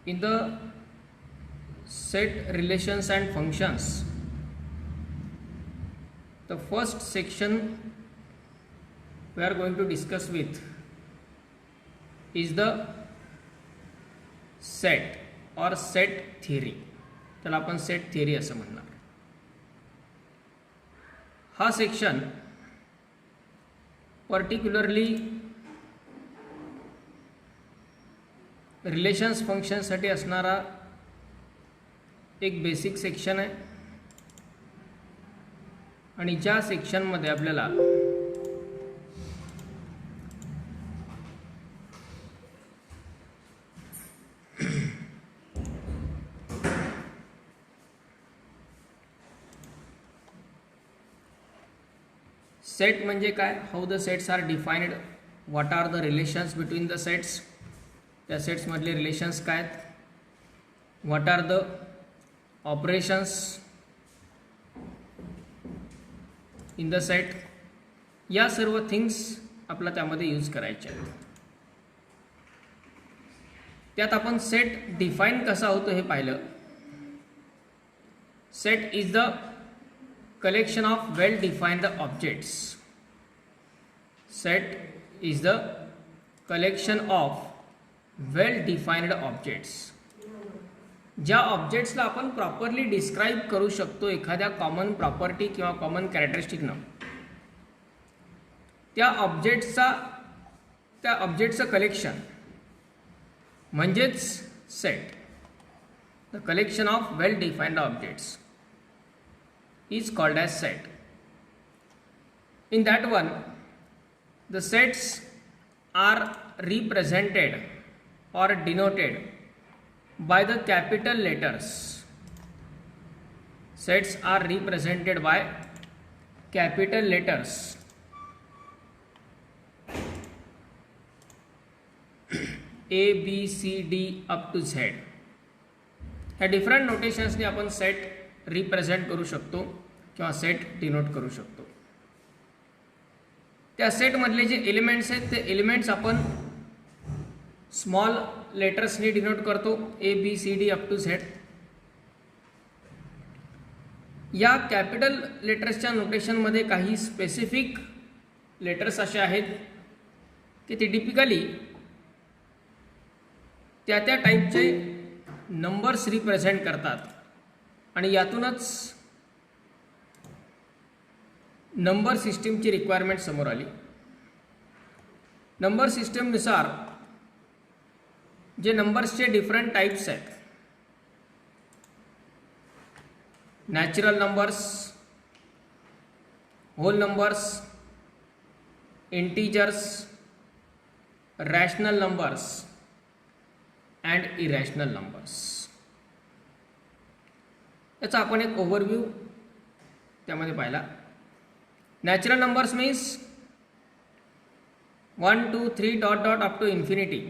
In the set relations and functions, the first section we are going to discuss with is the set or set theory. त्याला आपण set theory असं म्हणणार. हा section particularly relations फंक्शनसाठी असणारा एक basic section आहे आणि ज्या सेक्शनमध्ये आपल्याला सेट म्हणजे काय, how the sets are defined, what are the relations between the sets, त्या सेट्समधले रिलेशन्स काय आहेत, what are the operations in the set, या सर्व थिंग्स आपला त्यामध्ये यूज करायचे आहेत. त्यात आपण सेट डिफाईन कसा होतो हे पाहिलं. Set is the collection of well defined objects. Set is the collection of well defined objects. ज्या ऑब्जेक्ट्सला आपण प्रॉपरली डिस्क्राईब करू शकतो एखाद्या कॉमन प्रॉपर्टी किंवा कॉमन कॅरेक्टरिस्टिकनं, त्या ऑब्जेक्टचं कलेक्शन म्हणजेच set. The collection of well defined objects is called as set. In that one, the sets are represented or denoted by the capital letters. Sets are represented by capital letters. A, B, C, D up to Z. ह्या different नोटेशन्सने आपण set represent करू शकतो किंवा set denote करू शकतो. त्या सेटमधले जे elements आहेत ते एलिमेंट्स आपण स्मॉल लेटर्सनी डिनोट करतो, A B C D up to Z. या कॅपिटल लेटर्सच्या नोटेशनमध्ये काही स्पेसिफिक लेटर्स असे आहेत की ते टिपिकली त्या टाईपचे नंबर्स रिप्रेझेंट करतात आणि यातूनच नंबर सिस्टीमची रिक्वायरमेंट समोर आली. नंबर सिस्टीमनुसार जे नंबर्सचे डिफरंट टाइप्स आहेत, natural numbers, whole numbers, integers, rational numbers and irrational numbers, याचा आपण एक ओव्हरव्ह्यू त्यामध्ये पाहिला. Natural numbers means 1 2 3 dot dot up to infinity.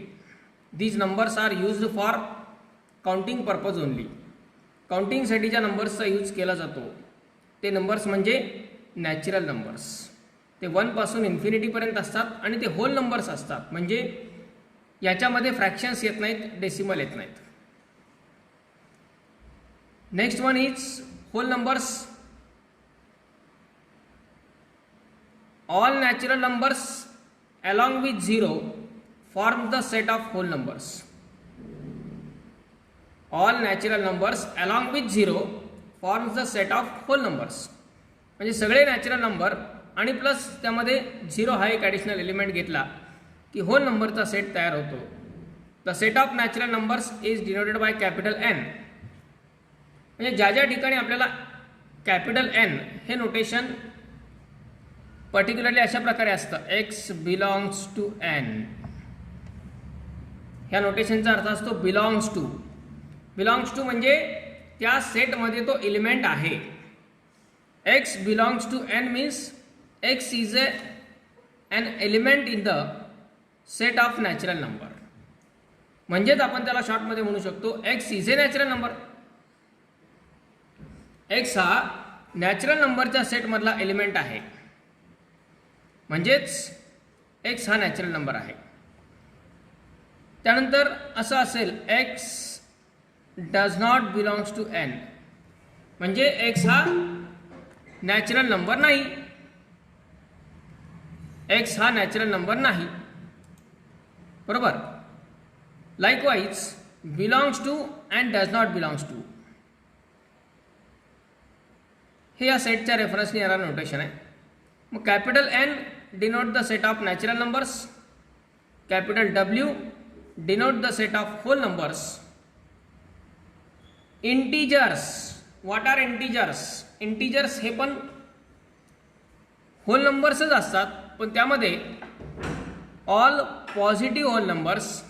These numbers are used for counting purpose only. काउंटिंगसाठी ज्या नंबर्सचा यूज केला जातो ते नंबर्स म्हणजे नॅचरल नंबर्स. ते 1 पासून इन्फिनिटीपर्यंत असतात आणि ते होल नंबर्स असतात, म्हणजे याच्यामध्ये फ्रॅक्शन्स येत नाहीत, डेसिमल येत नाहीत. Next one is whole numbers. All natural numbers along with 0 form the set of whole numbers. All natural numbers along with 0 forms the set of whole numbers. म्हणजे सगळे natural number आणि plus त्यामध्ये 0 हा एक additional element घेतला की hole नंबरचा set तयार होतो. The set of natural numbers is denoted by capital N. म्हणजे ज्या ज्या ठिकाणी आपल्याला कॅपिटल एन हे नोटेशन पर्टिक्युलरली अशा प्रकारे असतं, एक्स बिलॉंग्स टू एन. ह्या नोटेशनचा अर्थ असतो बिलॉंग्स टू. बिलॉंग्स टू म्हणजे त्या सेटमध्ये तो एलिमेंट आहे. X belongs to N means x is an element in the set of natural number. म्हणजेच आपण त्याला शॉर्टमध्ये म्हणू शकतो x is a natural number. X हा नॅचरल नंबरच्या सेटमधला एलिमेंट आहे, म्हणजेच एक्स हा नॅचरल नंबर आहे. त्यानंतर असं असेल x does not belongs to N, म्हणजे एक्स हा नॅचरल नंबर नाही. एक्स हा नॅचरल नंबर नाही. बरोबर. Likewise belongs to and does not belongs to हे या सेटच्या रेफरन्सने येणारं नोटेशन आहे. मग capital N denote the set of natural numbers, capital W denote the set of whole numbers. Integers, what are integers? Integers हे पण होल नंबर्सच असतात, पण त्यामध्ये all positive whole numbers,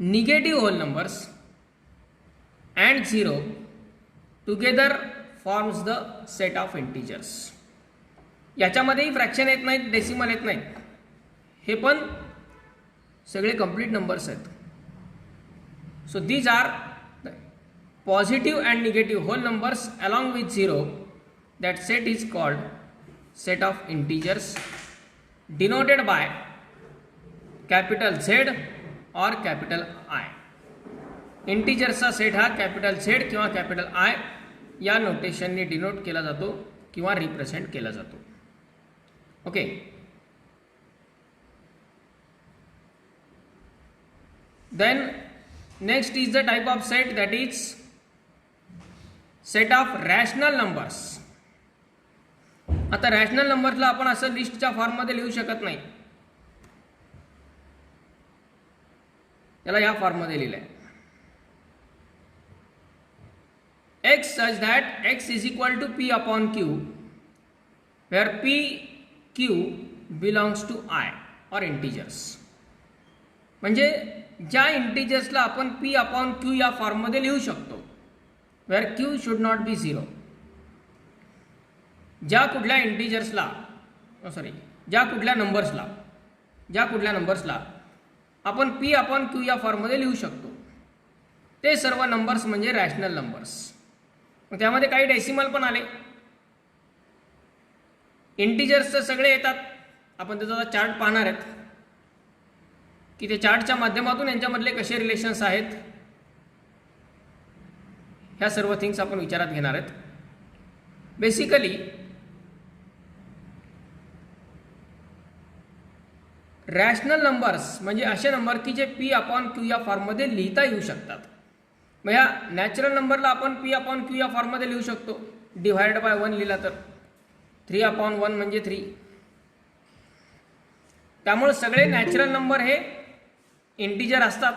negative whole numbers and zero together forms the set of integers. याच्यामध्येही fraction येत नाहीत, decimal येत नाहीत, हे पण सगळे कंप्लीट नंबर्स आहेत. So these are positive and negative whole numbers along with zero. That set is called set of integers denoted by capital Z or capital I. इंटिजर्सचा सेट हा कॅपिटल झेड किंवा capital I या नोटेशनने denote केला जातो किंवा represent केला जातो. Okay. Then next is the type of set that is set of rational numbers. आता रॅशनल नंबर्सला आपण असं लिस्टच्या फॉर्ममध्ये लिहू शकत नाही. त्याला या फॉर्ममध्ये लिहिलंय x such that x is equal to p upon q, where p q belongs to I or integers. म्हणजे ज्या इंटीजर्सला आपण पी अपॉन क्यू या फॉर्ममध्ये लिहू शकतो, where q should not be 0. ज्या कुठल्या इंटीजर्सला ज्या कुठल्या नंबर्सला आपण p अपॉन q या फॉर्ममध्ये लिहू शकतो, ते सर्व नंबर्स म्हणजे रॅशनल नंबर्स. मग त्यामध्ये काही डेसिमल पण आले. इंटीजर्सचे सगळे येतात. आपण त्याचा चार्ट पाहणार आहेत की ते चार्टच्या माध्यमातून यांच्यामधले कसे रिलेशन्स आहेत, ह्या सर्व थिंग्स आपण विचारात घेणार आहेत. बेसिकली रॅशनल नंबर्स म्हणजे असे नंबर की जे पी अपॉन क्यू या फॉर्ममध्ये लिहिता येऊ शकतात. मग ह्या नॅचरल नंबरला आपण पी अपॉन क्यू या फॉर्ममध्ये लिहू शकतो. डिवाइड बाय 1 लिहिला तर 3 अपॉन 1 म्हणजे 3. त्यामुळे सगळे नॅचरल नंबर हे इंटीजर असतात,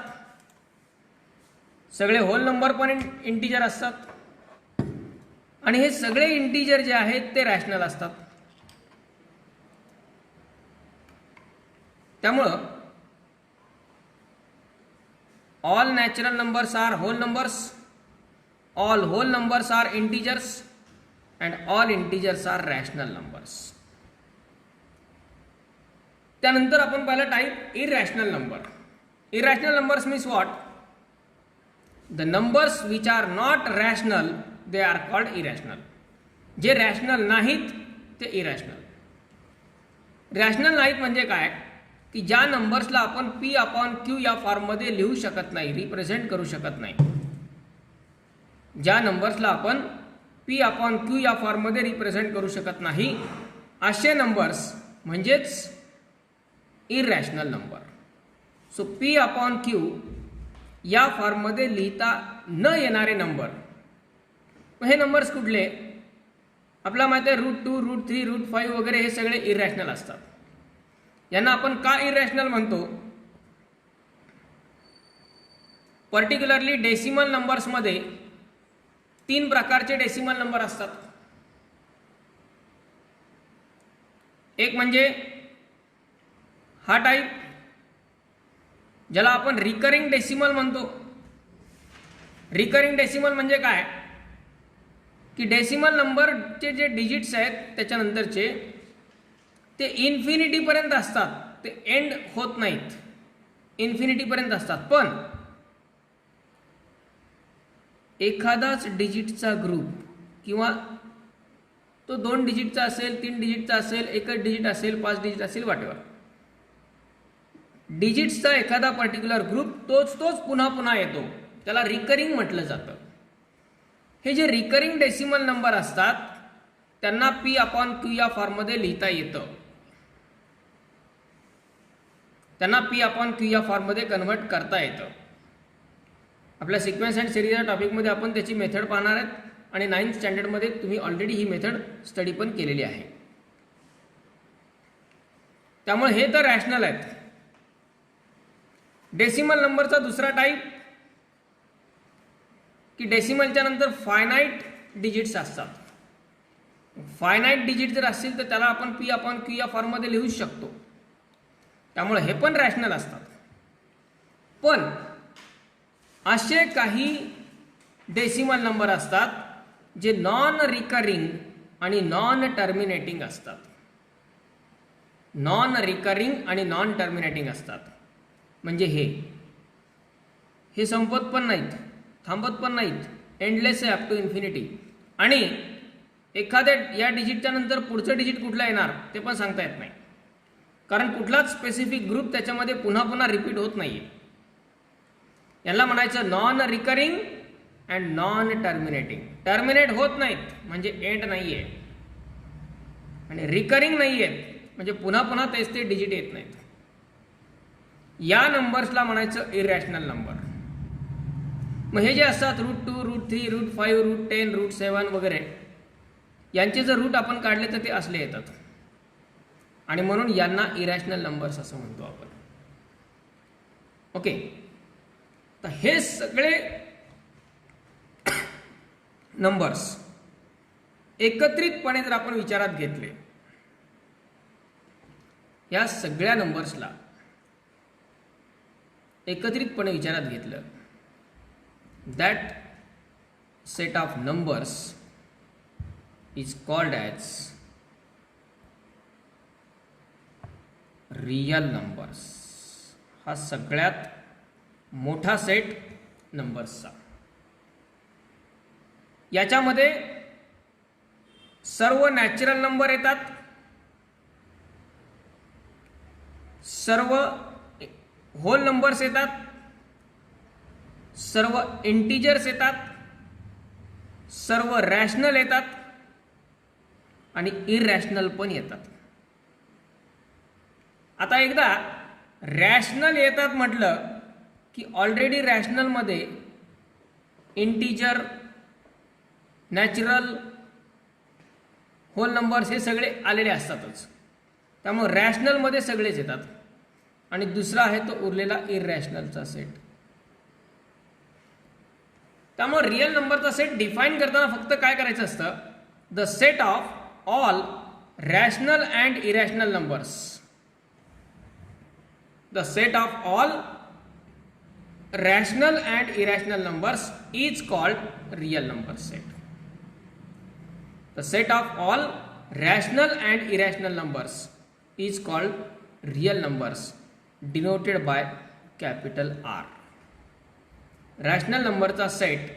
सगळे होल नंबर पण इंटीजर असतात, आणि हे सगळे इंटीजर जे आहेत ते रॅशनल असतात. त्यामुळं all natural numbers are whole numbers, all whole numbers are integers and all integers are rational numbers. त्यानंतर आपण पाहिलं type irrational number. Irrational numbers means what? The numbers which are not rational, they are called irrational. जे rational नाहीत ते irrational. Rational नाहीत म्हणजे काय? की ज्या नंबर्सला आपण पी अपॉन क्यू या फॉर्ममध्ये लिहू शकत नाही, रिप्रेझेंट करू शकत नाही. ज्या नंबर्सला आपण पी अपॉन क्यू या फॉर्ममध्ये रिप्रेझेंट करू शकत नाही, असे नंबर्स म्हणजेच irrational number. So P upon Q या फॉर्ममध्ये लिहिता न येणारे नंबर, हे नंबर्स कुठले? आपल्याला माहिती आहे √2, √3, √5 वगैरे हे सगळे इरॅशनल असतात. यांना आपण का इरॅशनल म्हणतो? पर्टिक्युलरली डेसिमल नंबर्समध्ये 3 प्रकारचे डेसिमल नंबर असतात. एक म्हणजे हा टाईप ज्याला आपण रिकरिंग डेसिमल म्हणतो. रिकरिंग डेसिमल म्हणजे काय? की डेसिमल नंबरचे जे डिजिट्स आहेत त्याच्यानंतरचे ते इन्फिनिटीपर्यंत असतात, ते एंड होत नाहीत, इन्फिनिटीपर्यंत असतात. पण एखादाच डिजिटचा ग्रुप किंवा तो 2 डिजिटचा असेल, 3 डिजिटचा असेल, 1 डिजिट असेल, 5 डिजिट असेल, व्हॉटएव्हर, डिजिट्सचा एखादा पर्टिक्युलर ग्रुप तोच पुन्हा पुन्हा येतो. त्याला रिकरिंग म्हटलं जातं. हे जे रिकरिंग डेसिमल नंबर असतात त्यांना P/Q या फॉर्ममध्ये लिहिता येतं. त्यांना P/Q या फॉर्ममध्ये कन्व्हर्ट करता येतं. आपल्या सिक्वेन्स अँड सिरीज या टॉपिकमध्ये आपण त्याची मेथड पाहणार आहेत आणि 9th स्टँडर्डमध्ये तुम्ही ऑलरेडी ही मेथड स्टडी पण केलेली आहे. त्यामुळे हे तर रॅशनल आहेत. डेसिमल नंबरचा दुसरा टाईप की डेसिमलच्या नंतर फायनाईट डिजिट्स असतात. फायनाईट डिजिट जर असतील तर त्याला आपण P/Q या फॉर्ममध्ये लिहू शकतो. त्यामुळे हे पण रॅशनल असतात. पण असे काही डेसिमल नंबर असतात जे नॉन रिकरिंग आणि नॉन टर्मिनेटिंग असतात. नॉन रिकरिंग आणि नॉन टर्मिनेटिंग असतात. म्हणजे हे संपत पण नाहीत, थांबत पण नाहीत, एंडलेस आहे अप टू इन्फिनिटी. आणि एखाद्या या डिजिटच्या नंतर पुढचं डिजिट कुठलं येणार ते पण सांगता येत नाही, कारण कुठलाच स्पेसिफिक ग्रुप त्याच्यामध्ये पुन्हा पुन्हा रिपीट होत नाहीये. याला म्हणायचं non recurring and non terminating. Terminate होत नाहीत म्हणजे एंड नाहीये, आणि रिकरिंग नाहीये म्हणजे पुन्हा पुन्हा तेच ते डिजिट येत नाहीत. या नंबर्सला म्हणायचं इरॅशनल नंबर. मग हे जे असतात √2, √3, √5, √10, √7 वगैरे, यांचे जर रूट आपण काढले तर ते असले येतात, आणि म्हणून यांना इरॅशनल नंबर्स असं म्हणतो आपण. ओके, तर हे सगळे नंबर्स एकत्रितपणे जर आपण विचारात घेतले, या सगळ्या नंबर्सला एकत्रितपणे विचारात घेतलं, that set of numbers is called as real numbers. हा सगळ्यात मोठा सेट नंबर्सचा. याच्यामध्ये सर्व नॅचरल नंबर येतात, सर्व होल नंबर्स येतात, सर्व इंटिजर्स येतात, सर्व रॅशनल येतात आणि इरॅशनल पण येतात. आता एकदा रॅशनल येतात म्हटलं की ऑलरेडी रॅशनलमध्ये इंटिजर, नॅचरल, होल नंबर्स हे सगळे आलेले असतातच. त्यामुळे रॅशनलमध्ये सगळेच येतात. आणि दुसरा आहे तो उरलेला इरॅशनलचा सेट. त्यामुळे रियल नंबरचा सेट डिफाईन करताना फक्त काय करायचं असतं, the set of all rational and irrational numbers. The set of all rational and irrational numbers is called real number set. The set of all rational and irrational numbers is called real numbers denoted by capital R. Rational नंबरचा set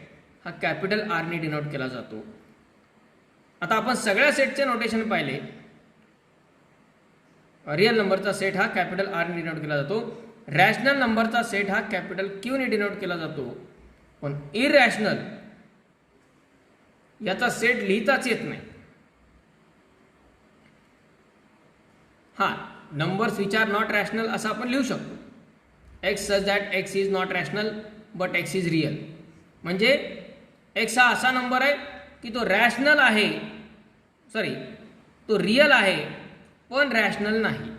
हा capital आरने denote केला जातो. आता आपण सगळ्या सेटचे notation पाहिले. रियल नंबरचा सेट हा कॅपिटल आरने डिनोट केला जातो, रॅशनल नंबरचा सेट हा कॅपिटल क्यूने डिनोट केला जातो, पण इरॅशनल याचा सेट लिहिताच येत नाही. हा, numbers which are not rational असं आपण लिहू शकतो. X such that x is not rational but x is real. म्हणजे एक्स हा असा नंबर आहे की तो रॅशनल आहे, तो रियल आहे पण रॅशनल नाही.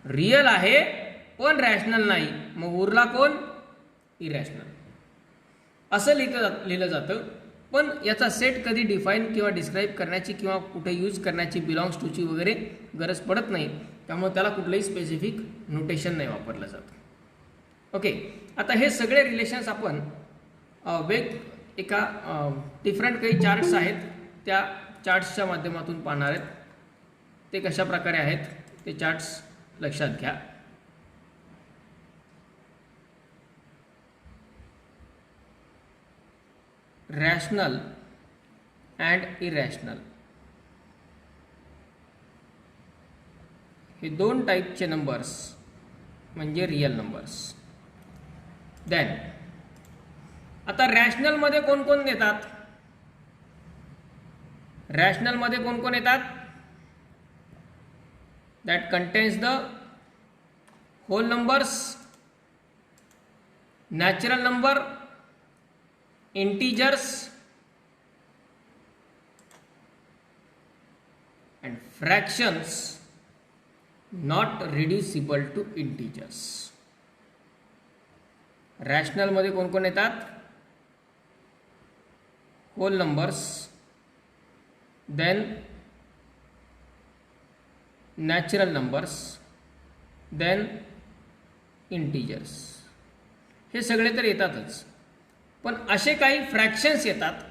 रियल आहे पण रॅशनल नाही, मग उरला कोण? इरॅशनल. असं लिहिलं जातं. पण याचा सेट कधी डिफाईन किंवा डिस्क्राईब करण्याची किंवा कुठे यूज करण्याची, बिलॉंग्स टूची वगैरे गरज पडत नाही. त्यामुळे त्याला कुठलंही स्पेसिफिक नोटेशन नाही वापरलं जातं. ओके, आता हे सगळे रिलेशन्स आपण एका डिफरंट काही चार्ट्स आहेत त्या चार्ट्सच्या माध्यमातून पाहणार आहेत. ते कशा प्रकारे आहेत ते चार्ट्स लक्षात घ्या. रॅशनल अँड इरॅशनल हे दोन टाईपचे नंबर्स म्हणजे रियल नंबर्स. देन आता रॅशनलमध्ये कोण कोण येतात? रॅशनलमध्ये कोण कोण येतात? That contains the whole numbers, natural number, integers and fractions not reducible to integers. Rational मध्ये कोण कोण येतात? Whole numbers, then natural numbers, then integers. हे सगळे तर येतातच, पण असे काही फ्रॅक्शन्स येतात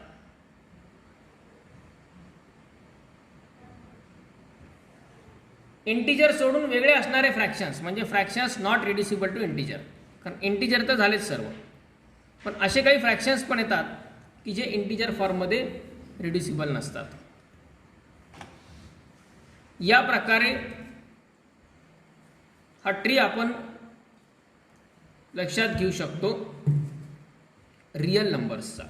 इंटीजर सोडून वेगळे असणारे फ्रॅक्शन्स, म्हणजे फ्रॅक्शन्स नॉट रिड्युसिबल टू इंटीजर. कारण इंटीजर तर झालेच सर्व, पण असे काही फ्रॅक्शन्स पण येतात की जे इंटीजर फॉर्ममध्ये रिड्युसिबल नसतात. या प्रकारे हा ट्री आपण लक्षात घेऊ शकतो रियल नंबर्सचा.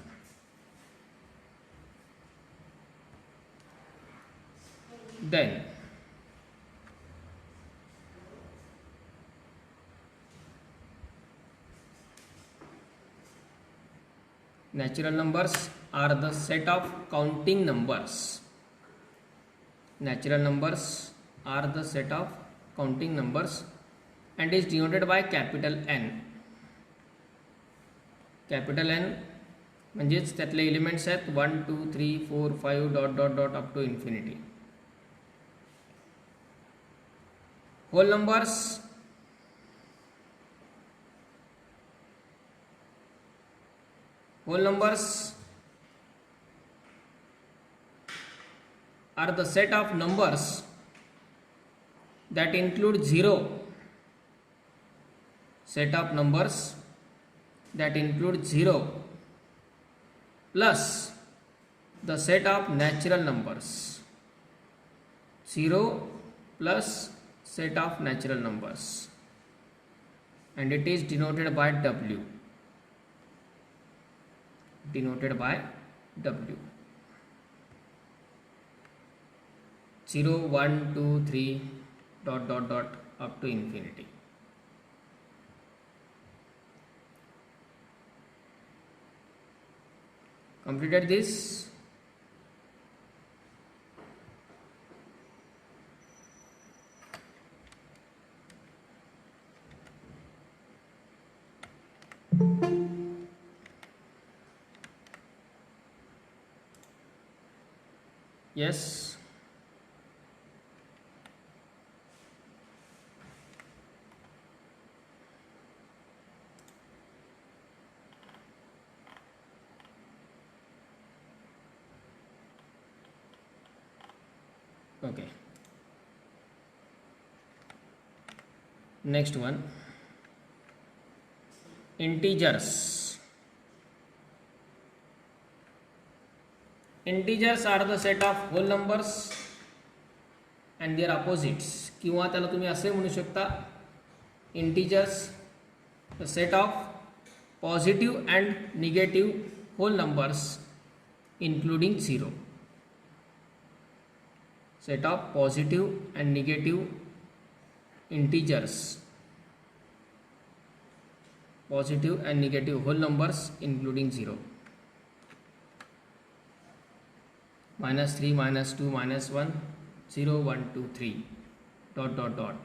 देन natural numbers are the set of counting numbers. Natural numbers are the set of counting numbers and is denoted by capital N. Capital N म्हणजेच त्यातले एलिमेंट्स आहेत 1 2 3 4 5 dot dot dot up to infinity. Whole numbers are the set of numbers that include 0. Set of numbers that include 0 plus the set of natural numbers. 0 plus set of natural numbers, and it is denoted by W. Denoted by W. 0 1 2 3 dot dot dot up to infinity. Completed this. Yes. Okay. Next one. Integers. Integers are the set of whole numbers and their opposites. किंवा त्याला तुम्ही असे म्हणू शकता, integers the set of positive and negative whole numbers including 0. Set of positive and negative integers, positive and negative whole numbers including 0. -3, -2, -1, 0, 1, 2, 3 dot dot dot.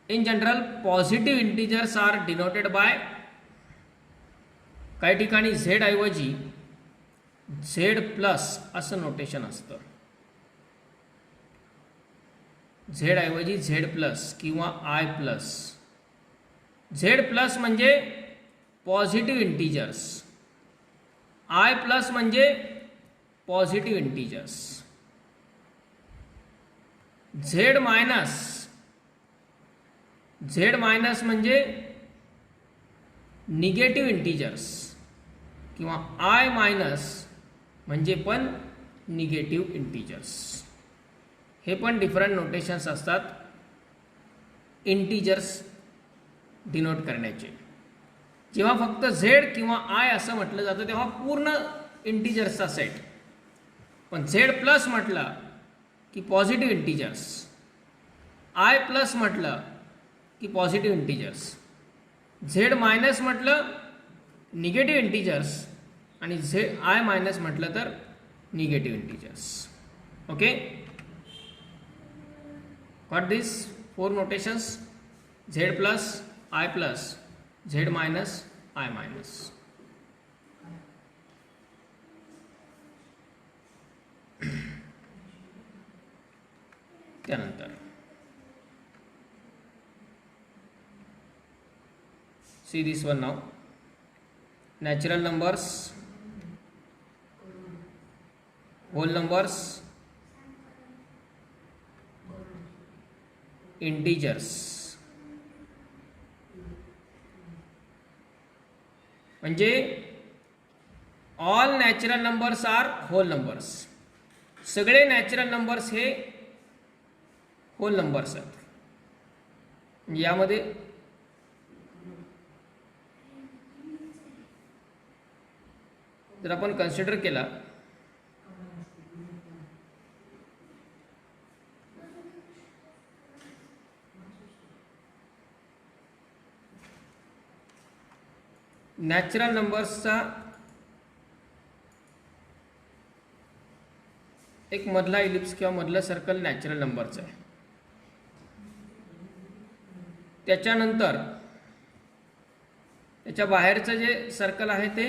In general, positive integers are denoted by, काही ठिकाणी z ऐवजी z plus असं notation असतं. z ऐवजी z plus किंवा i plus. z plus म्हणजे positive integers, i plus म्हणजे positive integers. z minus म्हणजे निगेटिव्ह इंटीजर्स किंवा i मायनस म्हणजे पण निगेटिव्ह इंटीजर्स. हे पण डिफरंट नोटेशन्स असतात इंटिजर्स डिनोट करण्याचे. जेव्हा फक्त झेड किंवा आय असं म्हटलं जातं तेव्हा पूर्ण इंटिजर्सचा सेट. पण झेड प्लस म्हटलं की पॉझिटिव्ह इंटिजर्स, आय प्लस म्हटलं की पॉझिटिव्ह इंटिजर्स, झेड मायनस म्हटलं निगेटिव्ह इंटिजर्स आणि आय मायनस म्हटलं तर negative integers. Okay, got this 4 notations? Z plus, I plus, Z minus, I minus. त्यानंतर see this one now. Natural numbers, whole numbers, integers. म्हणजे all natural numbers are whole numbers. सगळे natural numbers हे whole numbers आहेत. यामध्ये जर आपण consider केला natural नंबर्सचा एक मधला इलिप्स किंवा मधलं सर्कल नॅचरल नंबरचं आहे. त्याच्यानंतर त्याच्या बाहेरचं जे सर्कल आहे ते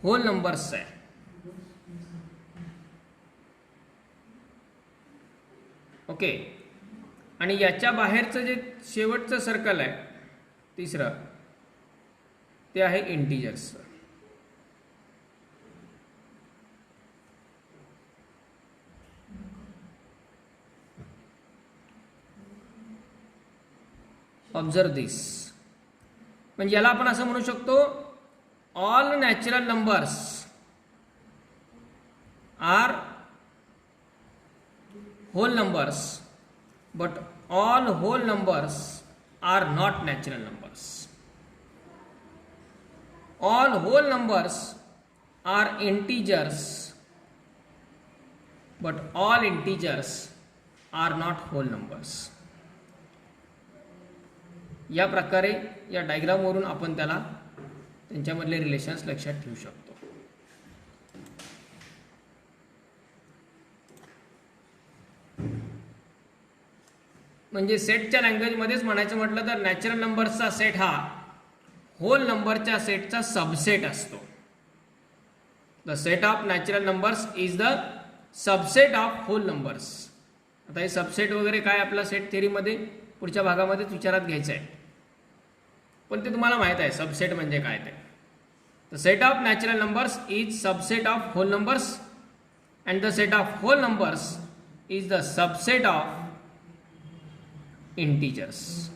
होल नंबर्स आहे. ओके, आणि याच्या बाहेरचं जे शेवटचं सर्कल आहे तिसरं ते आहे इंटिजर्स. ऑब्झर्व दिस. म्हणजे याला आपण असं म्हणू शकतो all natural numbers are whole numbers, but all whole numbers are not natural numbers. All whole numbers are integers, but all integers are not whole numbers. या प्रकारे या डायग्रामवरून आपण त्याला त्यांच्यामधले रिलेशन्स लक्षात ठेवू शकतो. म्हणजे सेटच्या लँग्वेजमध्येच म्हणायचं म्हटलं तर नॅचरल नंबर्सचा सेट हा होल नंबरच्या सेटचा सबसेट असतो. The set of natural numbers is the subset of whole numbers. आता हे सबसेट वगैरे काय आपला सेट थिअरीमध्ये पुढच्या भागामध्येच विचारात घ्यायचं आहे, पण ते तुम्हाला माहित आहे सबसेट म्हणजे काय ते. The set of natural numbers is subset of whole numbers and the set of whole numbers is the subset of integers.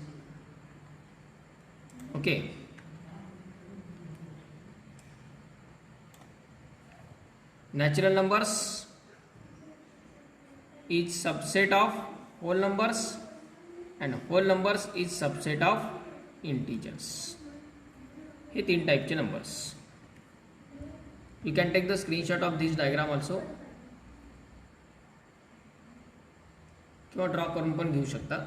Okay, natural numbers is subset of whole numbers and whole numbers is subset of integers. हे 3 टाइपचे numbers. You can take the screenshot of this diagram also किंवा draw करून पण घेऊ शकता.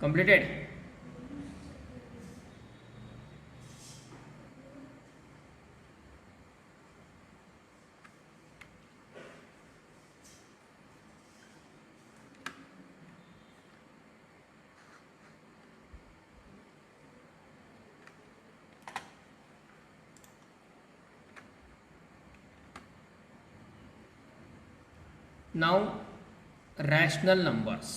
Completed. Now rational numbers.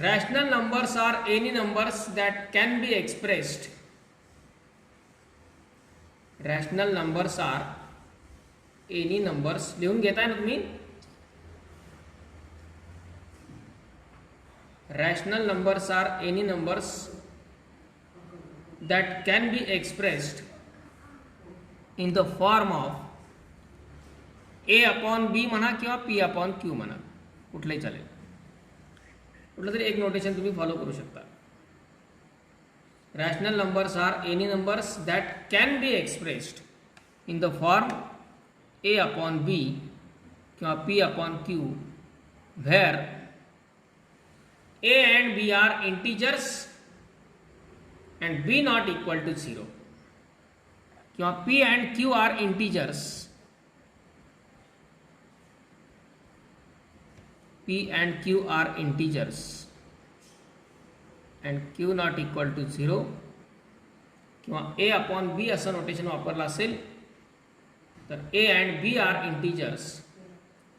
Rational numbers are any numbers that can be expressed. Rational numbers are any numbers. लिहून घेताय ना तुम्ही? Rational numbers are any numbers that can be expressed in the form of a upon b म्हणा किंवा p upon q म्हणा, कुठलंही चालेल. कुठलं तरी एक नोटेशन तुम्ही फॉलो करू शकता. Rational numbers are any numbers that can be expressed in the form a upon b किंवा p upon q where a and b are integers and b not equal to 0 किंवा p and q are integers, p and q are integers and q not equal to 0 किंवा a upon b असं notation वापरलं असेल तर a and b are integers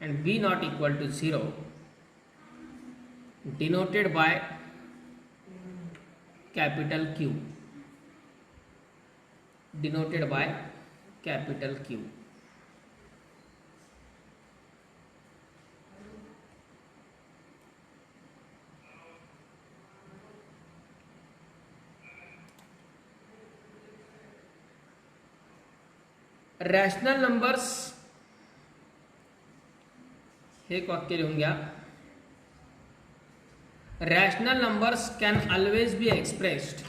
and b not equal to 0 denoted by capital Q, denoted by capital Q. Rational numbers, हे एक वाक्य लिहून घ्या. Rational numbers can always be expressed.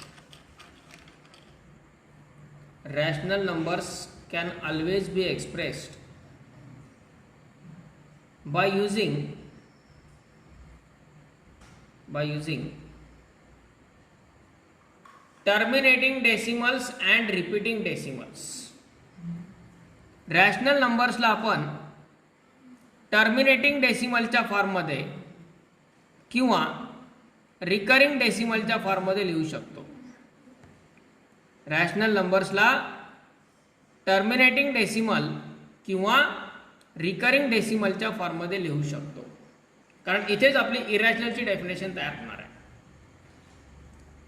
Rational numbers can always be expressed by using terminating decimals and repeating decimals. Rational नंबर्सला आपण terminating डेसिमलच्या फॉर्ममध्ये किंवा recurring डेसिमलच्या फॉर्ममध्ये लिहू शकतो. रॅशनल नंबर्सला टर्मिनेटिंग डेसिमल किंवा रिकरिंग डेसिमलच्या फॉर्ममध्ये लिहू शकतो, कारण इथेच आपली इरॅशनलची डेफिनेशन तयार होणार आहे.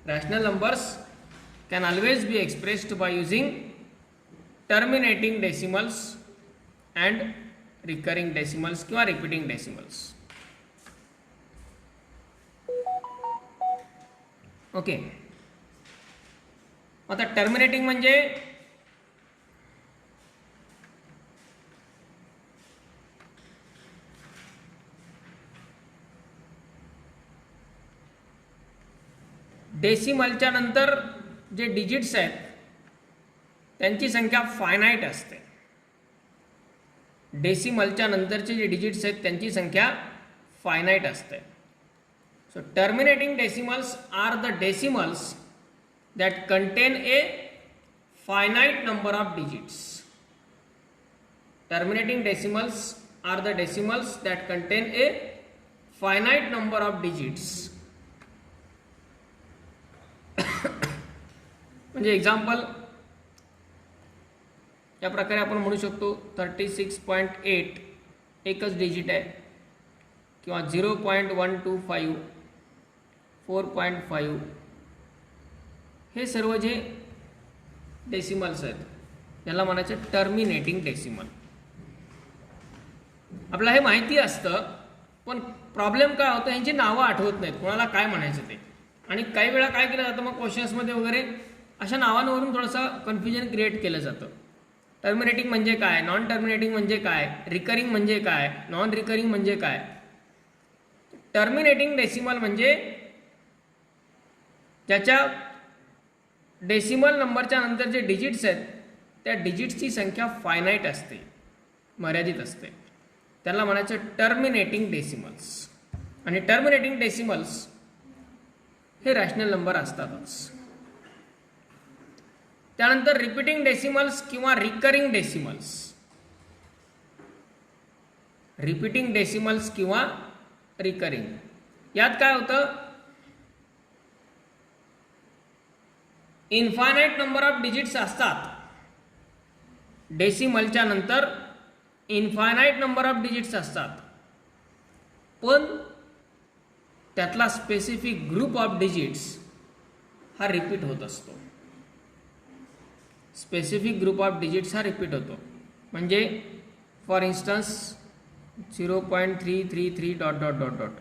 Rational numbers can always be expressed by using terminating decimals and recurring decimals किंवा रिपीटिंग डेसिमल्स. ओके, आता टर्मिनेटिंग म्हणजे डेसिमलच्या नंतर जे डिजिट्स आहेत त्यांची संख्या फायनाईट असते. डेसिमलच्या नंतरचे जे डिजिट्स आहेत त्यांची संख्या फायनाईट असते. So terminating decimals are the decimals that contain a finite number of digits. Terminating decimals are the decimals that contain a finite number of digits. म्हणजे एक्झाम्पल या प्रकारे आपण म्हणू शकतो 36.8 एकच डिजिट आहे, किंवा 0.125, 4.5 हे सर्व जे डेसिमल्स आहेत याला म्हणायचं टर्मिनेटिंग डेसिमल. आपल्याला हे माहिती असतं, पण प्रॉब्लेम काय होतं, यांची नावं आठवत नाहीत, कोणाला काय म्हणायचं ते. आणि काही वेळा काय केलं जातं, मग क्वेश्चन्समध्ये वगैरे अशा नावांवरून थोडंसं कन्फ्युजन क्रिएट केलं जातं. टर्मिनेटिंग म्हणजे काय, नॉन टर्मिनेटिंग म्हणजे काय, रिकरिंग म्हणजे काय, नॉन रिकरिंग म्हणजे काय. टर्मिनेटिंग डेसिमल म्हणजे ज्याच्या डेसिमल नंबरच्या नंतर जे डिजिट्स आहेत त्या डिजिट्सची संख्या फायनाईट असते, मर्यादित असते, त्याला म्हणायचं टर्मिनेटिंग डेसिमल्स. आणि टर्मिनेटिंग डेसिमल्स हे रॅशनल नंबर असतातच. त्यानंतर रिपीटिंग डेसिमल्स किंवा रिकरिंग डेसिमल्स. रिपीटिंग डेसिमल्स किंवा रिकरिंग, यात काय होतं, इन्फायनाईट नंबर ऑफ डिजिट्स असतात. डेसिमलच्या नंतर इन्फायनाईट नंबर ऑफ डिजिट्स असतात, पण त्यातला स्पेसिफिक ग्रुप ऑफ डिजिट्स हा रिपीट होत असतो. स्पेसिफिक ग्रुप ऑफ डिजिट्स हा रिपीट होतो. म्हणजे for instance 0.333 dot dot dot dot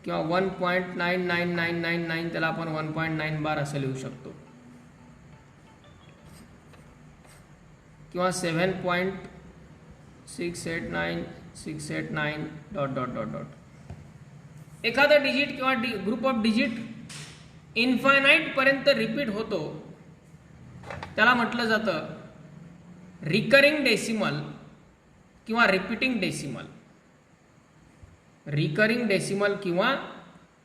किंवा 1.99999 त्याला आपण 1.9 बार असं लिहू शकतो, किंवा 7.689689 डॉट डॉट डॉट डॉट. एखादा डिजिट किंवा ग्रुप ऑफ डिजिट इन्फायनाईट पर्यंत रिपीट होतो, त्याला म्हटलं जातं रिकरिंग डेसिमल किंवा रिपीटिंग डेसिमल. रिकरिंग डेसिमल किंवा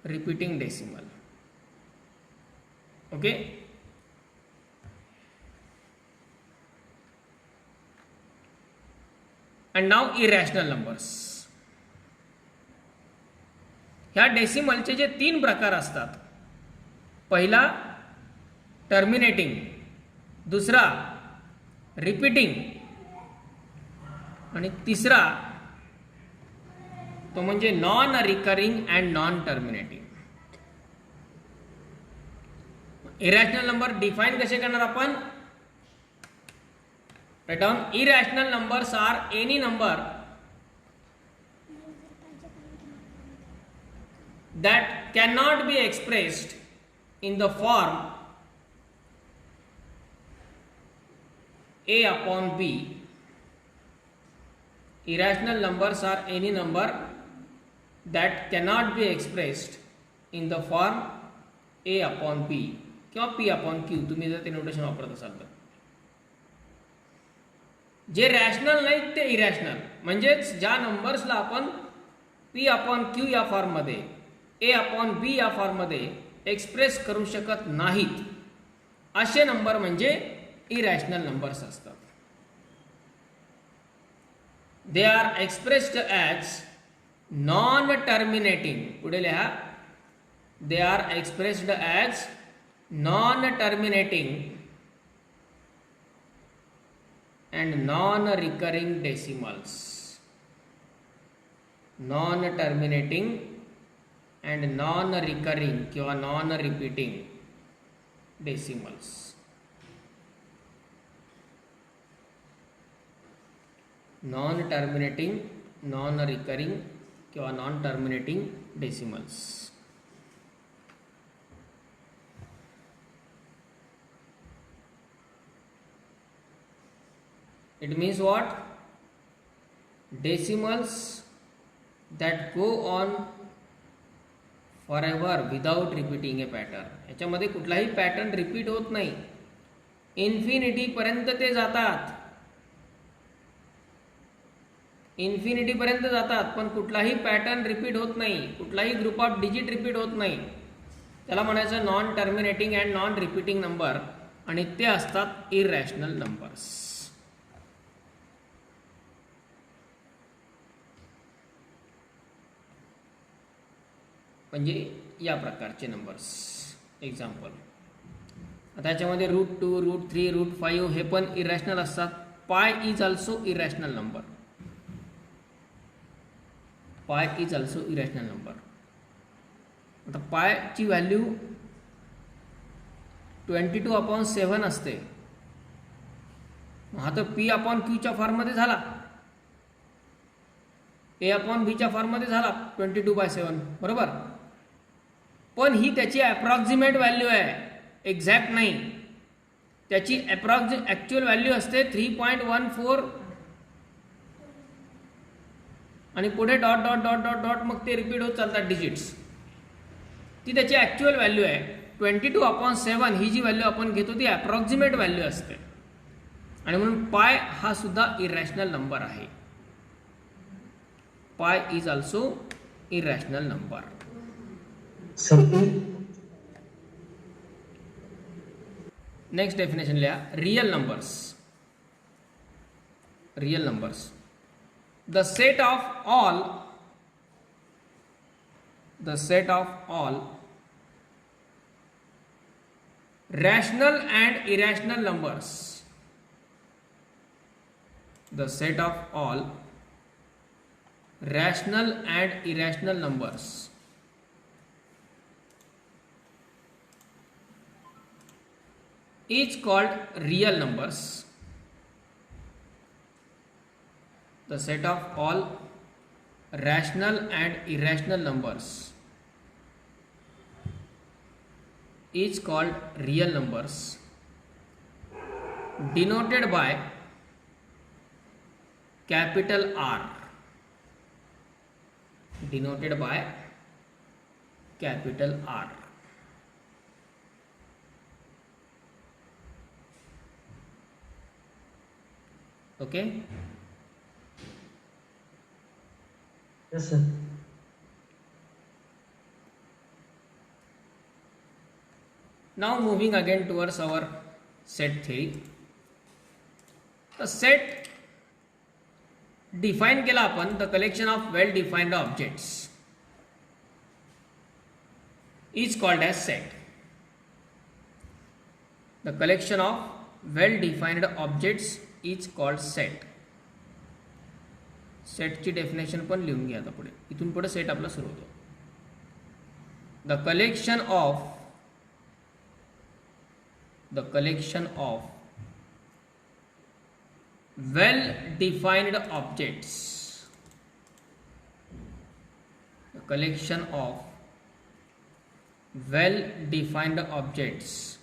repeating decimal. Okay. And now irrational numbers. ह्या डेसिमलचे जे 3 प्रकार असतात, पहिला टर्मिनेटिंग, दुसरा रिपीटिंग आणि तिसरा तो म्हणजे non recurring and non terminating. Irrational number define कसे करणार आपण? Write down. Irrational numbers are any number that cannot be expressed in the form a upon b. Irrational numbers are any number that cannot be expressed in the form a upon b किंवा p upon q, तुम्ही जर ते notation वापरत असाल तर. जे rational नाहीत ते इरॅशनल, म्हणजेच ज्या नंबर्सला आपण p अपॉन q या फॉर्ममध्ये, a अपॉन b या फॉर्ममध्ये एक्सप्रेस करू शकत नाहीत, असे नंबर म्हणजे इरॅशनल नंबर्स असतात. They are expressed as non terminating. पुढे लिहा. They are expressed as non terminating and non recurring decimals. Non terminating and non recurring किंवा non repeating decimals. Non terminating, non recurring किंवा non terminating decimals. It means what? Decimals that go on forever without repeating a pattern. याच्यामध्ये कुठलाही pattern repeat होत नाही, infinity पर्यंत ते जातात. Infinity पर्यंत जातात, पण कुठलाही पॅटर्न रिपीट होत नाही, कुठलाही ग्रुप ऑफ डिजिट रिपीट होत नाही. त्याला म्हणायचं non terminating and non repeating number, आणि ते असतात इरॅशनल नंबर्स. म्हणजे या प्रकारचे नंबर्स. एक्झाम्पल, आता याच्यामध्ये √2, √3, √5 हे पण इरॅशनल असतात. पाय इज ऑल्सो इरॅशनल नंबर. पाय इज ऑल्सो इरॅशनल नंबर. आता पायची व्हॅल्यू 22/7 असते. हा तर p अपॉन क्यूच्या फॉर्ममध्ये झाला, a अपॉन बीच्या फॉर्ममध्ये झाला 22/7, बरोबर. पण ही त्याची अप्रॉक्सिमेट व्हॅल्यू आहे, एक्झॅक्ट नाही. त्याची ॲक्च्युअल व्हॅल्यू असते 3.14 आणि पुढे dot dot dot dot dot, मग ते रिपीट होत चालतात डिजिट्स. ती त्याची ॲक्च्युअल व्हॅल्यू आहे. 22/7 ही जी व्हॅल्यू आपण घेतो ती अप्रॉक्सिमेट व्हॅल्यू असते, आणि म्हणून पाय हा सुद्धा इरॅशनल नंबर आहे. Pi is also irrational number. Next definition लिहा. Real numbers. Real numbers, the set of all rational and irrational numbers. The set of all rational and irrational numbers is called real numbers. The set of all rational and irrational numbers is called real numbers, denoted by capital R. Denoted by capital R. Okay? Yes, sir. Now moving again towards our set theory. The set define केला आपण the collection of well defined objects is called as set. The collection of well defined objects is called set. सेटची definition पण लिहून घ्या आता पुढे. इथून पुढे सेट आपला सुरू होतो. The collection of well defined objects. The collection of well defined objects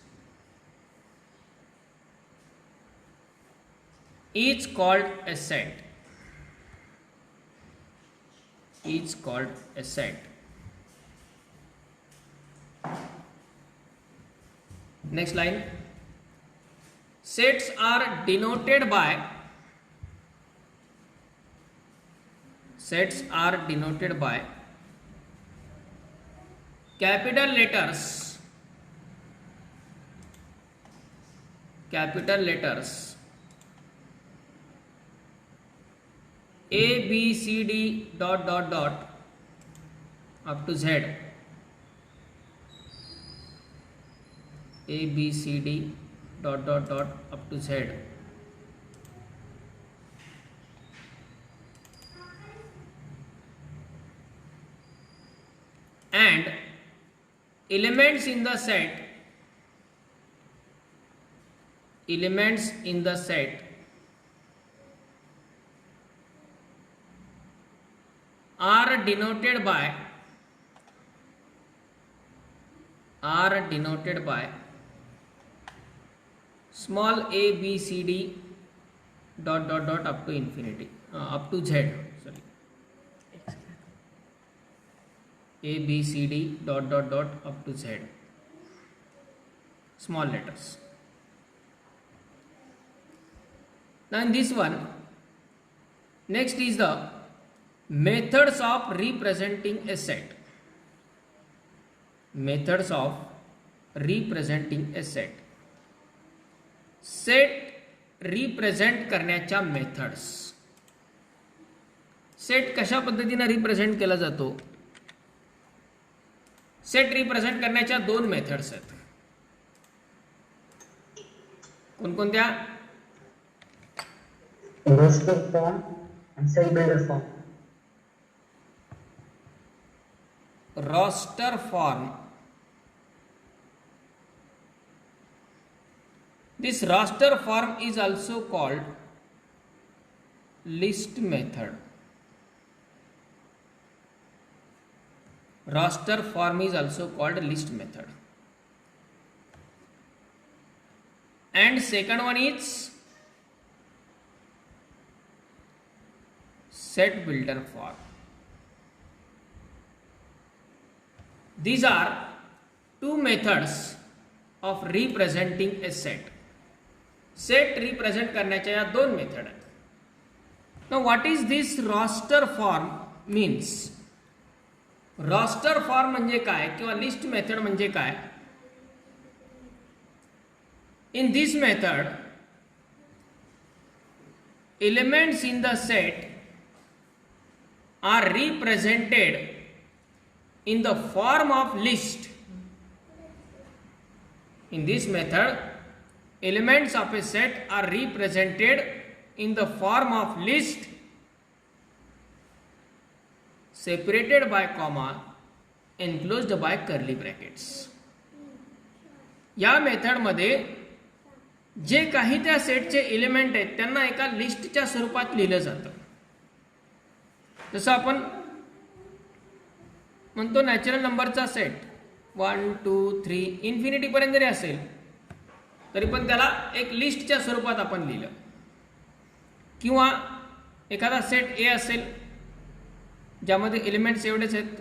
is called a set. Is called a set. Next line. Sets are denoted by capital letters A, B, C, D dot dot dot up to Z. A, B, C, D dot dot dot up to Z. And elements in the set are denoted by small a, b, c, d dot dot dot up to infinity, up to z. Sorry, a, b, c, d dot dot dot up to z. Small letters. Now in this one, next is the methods of representing a set. Methods of representing a set. Set represent करण्याच्या methods. Set कशा पद्धतीने represent केला जातो? Set represent करण्याच्या दोन methods आहेत. कोणकोणत्या? Roster form आणि set builder form. Roster form. This roster form is also called list method. Roster form is also called list method. And second one is set builder form. These are two methods of representing a set. Set represent करण्याच्या या दोन method आहेत. Now what is this roster form means? Roster form म्हणजे काय किंवा list method म्हणजे काय? In this method elements in the set are represented in the form of list. In this method elements of a set are represented in the form of list separated by comma enclosed by curly brackets. या मेथडमध्ये जे काही त्या सेटचे element आहेत त्यांना एका लिस्टच्या स्वरूपात लिहिलं जातं. जसं आपण म्हणतो नॅचरल नंबरचा सेट 1 2 3 इन्फिनिटीपर्यंत जरी असेल तरी पण त्याला एक लिस्टच्या स्वरूपात आपण लिहिलं. किंवा एखादा सेट ए असेल ज्यामध्ये एलिमेंट्स एवढेच आहेत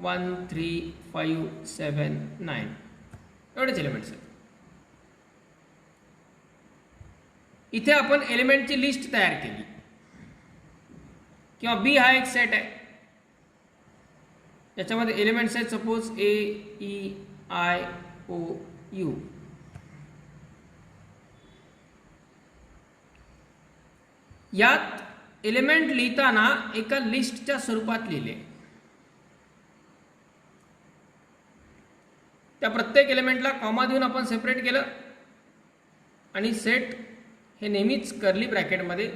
1 3 5 7 9 एवढेच एलिमेंट्स आहेत. इथे आपण एलिमेंटची लिस्ट तयार केली. किंवा बी हा एक सेट आहे याच्यामध्ये एलिमेंट्स आहेत suppose A E I O U. यात एलिमेंट लिहिताना एका लिस्टच्या स्वरूपात लिहिले. त्या प्रत्येक एलिमेंटला कॉमा देऊन आपण सेपरेट केलं आणि सेट हे नेहमीच कर्ली ब्रॅकेटमध्ये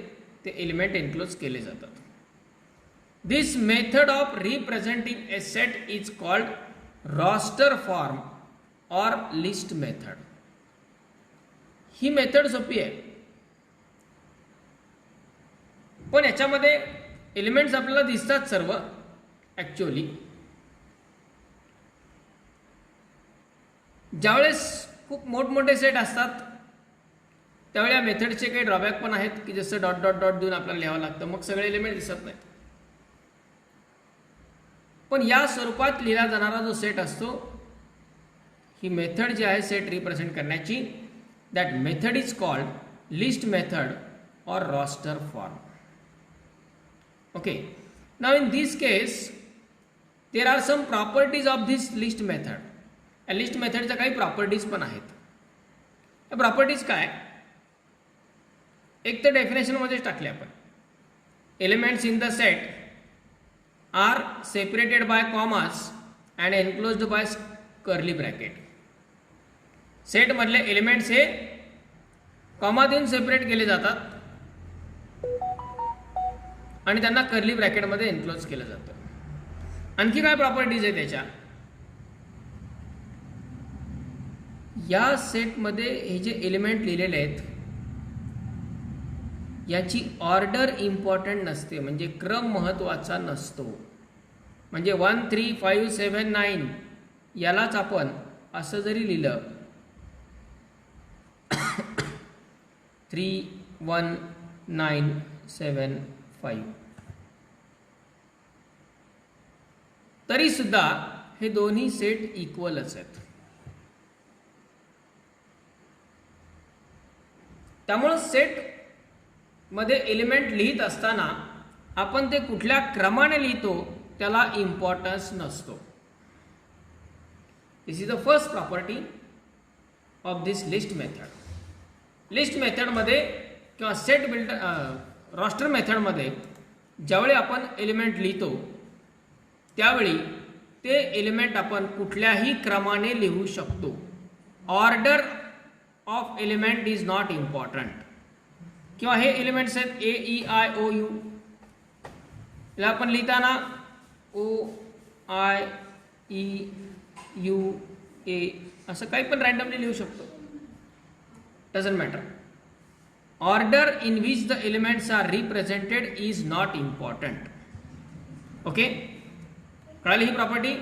ते एलिमेंट एन्क्लोज केले जातात. This method of representing a set is called roster form और लिस्ट मेथड. ही मेथड सोपी आहे पण याच्यामध्ये एलिमेंट्स आपल्याला दिसतात सर्व ॲक्च्युअली. ज्यावेळेस खूप मोठमोठे सेट असतात त्यावेळी या मेथडचे काही ड्रॉबॅक पण आहेत की जसं डॉट डॉट डॉट देऊन आपल्याला लिहावं लागतं मग सगळे एलिमेंट दिसत नाहीत. पण या स्वरूपात लिहिला जाणारा जो सेट असतो ही मेथड जी आहे सेट रिप्रेझेंट करण्याची that method is called list method और roster form. Okay, now in this case there are some properties of this list method. या लिस्ट मेथडच्या काही प्रॉपर्टीज पण आहेत. या प्रॉपर्टीज काय एक तर डेफिनेशनमध्येच टाकले आपण. Elements in the set are separated by commas and enclosed by curly bracket. सेटमधले एलिमेंट्स हे कॉमा देऊन सेपरेट केले जातात आणि त्यांना कर्ली ब्रॅकेटमध्ये एन्क्लोज केलं जातं. आणखी काय प्रॉपर्टीज आहे त्याच्या. या सेटमध्ये हे जे एलिमेंट लिहिलेले आहेत याची ऑर्डर इम्पॉर्टंट नसते म्हणजे क्रम महत्त्वाचा नसतो. म्हणजे 1 3 5 7 9 यालाच आपण असं जरी लिहिलं 3 1 9 7 5 तरी सुद्धा हे दोन्ही सेट इक्वलच आहेत. त्यामुळे सेट मध्ये एलिमेंट लिहित असताना आपण ते कुठल्या क्रमाने लिहितो त्याला इम्पॉर्टन्स नसतो. This is the first property of this list method. List मेथडमध्ये किंवा सेट बिल्डर रॉस्टर मेथडमध्ये ज्यावेळी आपण एलिमेंट लिहितो त्यावेळी ते एलिमेंट आपण कुठल्याही क्रमाने लिहू शकतो. Order of element is not important. किंवा हे एलिमेंट्स आहेत A E I O U याला आपण लिहिताना O I E U A असं काही पण रँडमली लिहू शकतो. Doesn't matter. Order in which the elements are represented is not important. Okay, कळाली ही property.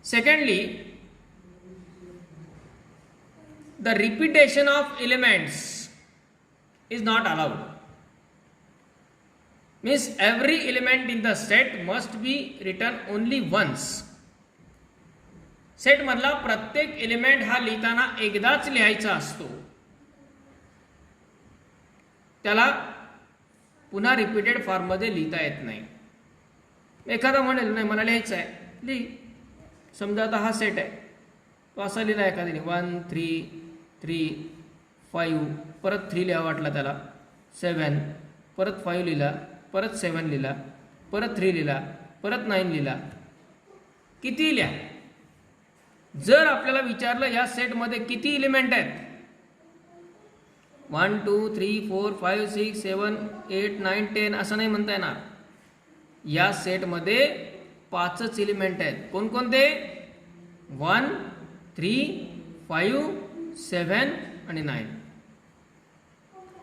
Secondly the repetition of elements is not allowed. Means every element in the set must be written only once. Set मधला प्रत्येक element हा लिहिताना एकदाच लिहायचा असतो. त्याला पुन्हा रिपीटेड फॉर्म मध्ये लिहिता येत नाही. एखादा म्हणेल नाही मला लिहायचं आहे लिही. समजा आता हा सेट आहे तो असा लिहिला एखाद्याने 1 3 3 5 परत 3 लिहा वाटला त्याला 7 परत 5 लिहिला परत 7 लिहिला परत 3 लिहिला परत 9 लिहिला. किती लिहा. जर आपल्याला विचारलं या सेटमध्ये किती एलिमेंट आहेत 1 2 3 4 5 6 7 8 9 10 असं नाही म्हणता येणार. या सेटमध्ये 5च एलिमेंट आहेत. कोणकोणते? 1, 3, 5, 7 आणि 9.